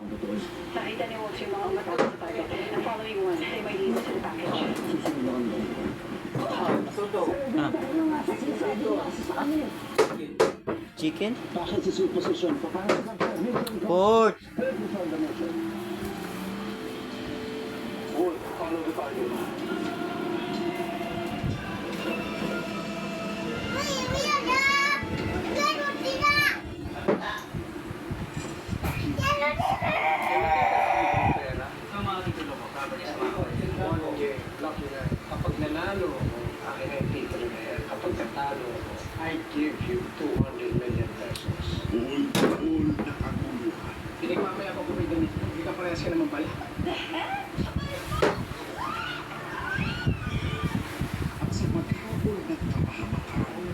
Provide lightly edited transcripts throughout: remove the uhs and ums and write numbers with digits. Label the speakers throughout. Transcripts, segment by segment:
Speaker 1: Nakita ni Wolf yung mga umatake sa target. The following one, they might lead to the package.
Speaker 2: Chicken? Pork!
Speaker 3: Kapag nanalo, akin ay titulo na yan. Kapag natalo, I give you 200 million pesos.
Speaker 4: All nakaguluhan.
Speaker 3: Hindi mamaya ako kumigil. Hindi ka parehas ka naman pala.
Speaker 4: At sa maghapon na kapahamakan,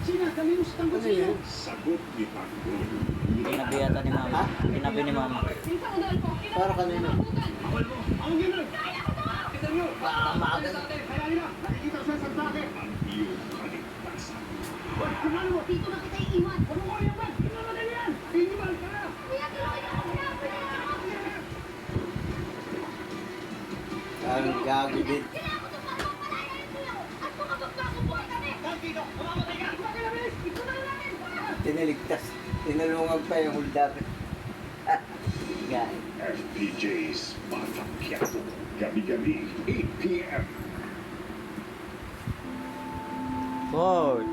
Speaker 2: Chicken?
Speaker 4: sagot ni Tanggol.
Speaker 2: Tinabi yata ni mama. Tinabi ni mama.
Speaker 5: Para kanino? Maaga.
Speaker 4: Ang iyong kaligtasan.
Speaker 5: Ang gago din. Tiniligtas. Tinulungan pa yung hulda. Guys.
Speaker 4: FPJ's Batang Quiapo. Gabi-gabi, 8 p.m.
Speaker 2: Pork!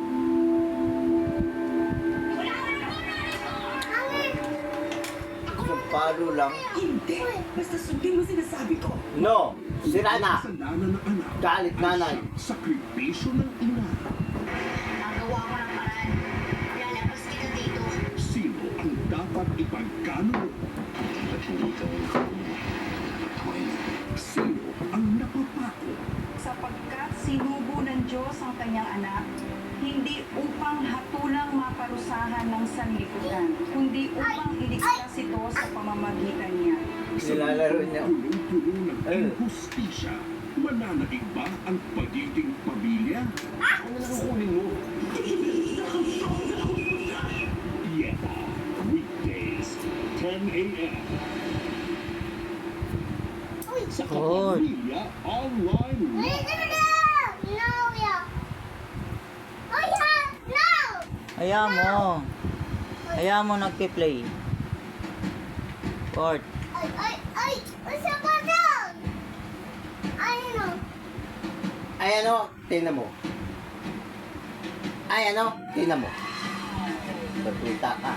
Speaker 5: Yung palo lang.
Speaker 1: Hindi! Basta sundin mo sinasabi ko.
Speaker 5: No! Sira na!
Speaker 4: Kasalanan ng anak.
Speaker 5: Galit nanay.
Speaker 4: Sakripisyo ng ina.
Speaker 6: Nagawa ko ng paraan. Lalabas kita dito.
Speaker 4: Sino ang dapat ipagkano? Sino ang napapako?
Speaker 1: Sapagkat sinubo ng Diyos ang kanyang anak, hindi upang hatulang maparusahan ng sanlibutan, kundi upang iligtas ito sa pamamagitan niya.
Speaker 5: Nilalaro niya.
Speaker 4: Punong-puno ng injustisya. Mananaig ba ang pagiging pamilya?
Speaker 3: Ano na kukunin mo?
Speaker 4: Yeta, weekdays, 10 a.m. Sa Kapamilya Online Live.
Speaker 2: Hayaan mo nagpi-play. Pork!
Speaker 5: Ay ano, tingnan mo. Ay ano, tingnan mo. Pagkita ka.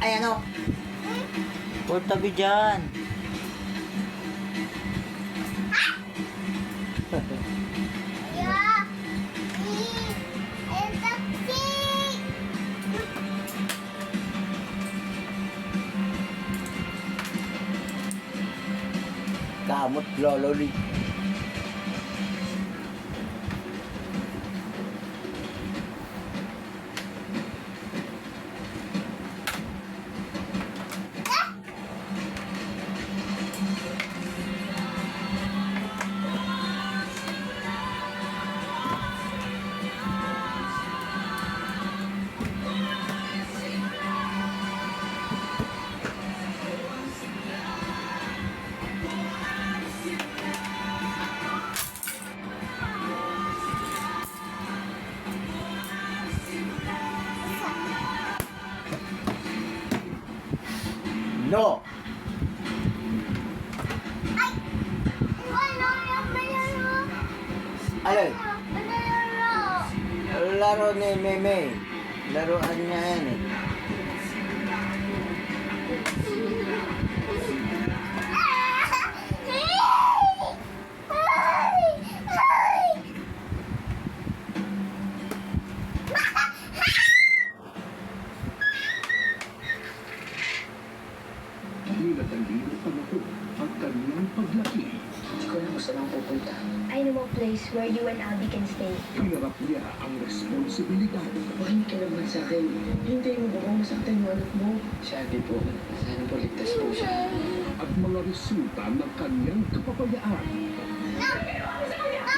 Speaker 5: Ay ano,
Speaker 2: Pork, tabi dyan!
Speaker 5: kamot lololi. No! Alay, laro ni Meme. Laruan niya yan eh.
Speaker 4: Nilatandino pa na po ang kanyang paglaki.
Speaker 3: Hindi ko alam kung saan ako pupunta.
Speaker 6: I know a place where you and Abby can stay.
Speaker 4: Hinarap niya ang responsibilidad.
Speaker 3: Makinig ka naman sa akin. Hintayin mo ba kung masaktan yung anak mo? Si Abby po. Sana po ligtas po siya.
Speaker 4: At mga resulta ng kanyang kapapayaan.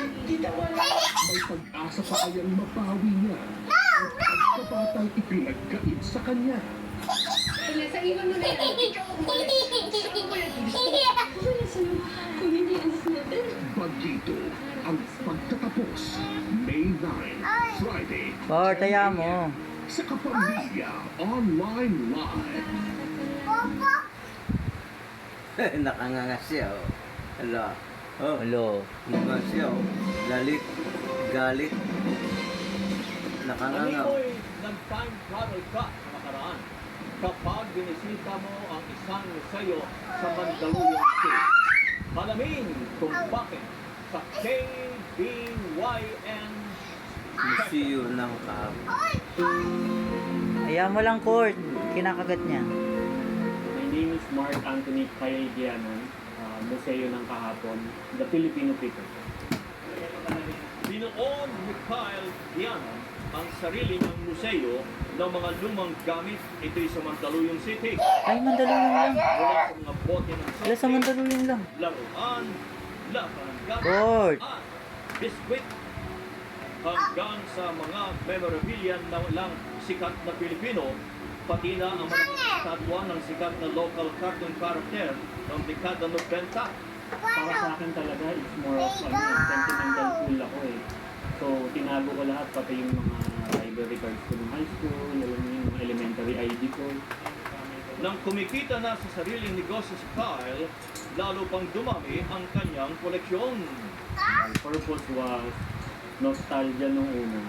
Speaker 4: May pag-asa pa kayang mabawi niya ang pagkabatang ipinagkait sa kanya.
Speaker 6: Sa iwan mo na yan. Ikaw ang umalis. Siya ang umalis. Kung hindi alis natin.
Speaker 4: Bagito ang pagtatapos. May 9, Friday,
Speaker 2: Port,
Speaker 4: 10
Speaker 2: hayaan mo.
Speaker 4: a.m. sa Kapamilya Online Live.
Speaker 5: Nakanganga siya, oh. Hala. Oh,
Speaker 2: Hello.
Speaker 5: mga siya, oh. Galit. Nakanganga.
Speaker 7: Manikoy ng time travel ka nakaraan kapag binisita mo ang isang museo sa Mandaluyong City. Malamin kung bakit sa KBYN
Speaker 5: Museo ng kahapon.
Speaker 2: Hayaan mo lang, Court. Kinakagat niya.
Speaker 8: My name is Mark Anthony Kayagianan, Museo ng Kahapon, the Filipino People.
Speaker 7: Binoon ni Kyle Dianan ang sarili ng museo ng mga lumang gamit. Ito'y sa Mandaluyong City.
Speaker 2: Ay, Mandaluyong lang.
Speaker 7: Mula sa mga bote ng
Speaker 2: Wala sa Mandaluyong lang.
Speaker 7: laruan, laban ng gamit,
Speaker 2: Court.
Speaker 7: at biskwit hanggang sa mga memorabilia na walang sikat na Pilipino, pati na ang mga estatwa ng sikat na local cartoon character ng dekada 90.
Speaker 8: Para sa akin talaga, it's more of sentimental pool ako eh. So, tinago ko lahat, pati yung mga library cards ko ng high school, alam mo yung mga elementary ID ko.
Speaker 7: Nang kumikita na sa sariling negosyo si Kyle, lalo pang dumami ang kanyang koleksyon.
Speaker 8: My purpose was nostalgia nung una.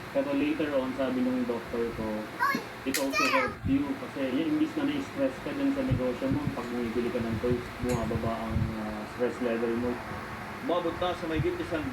Speaker 8: Pero later on, sabi nung doctor ko, it also helps you kasi imbis na na-stress ka dun sa negosyo mo, pag bumibili ka ng toys, bumababa ang stress level mo.
Speaker 7: Umabot na sa may 1,000 ang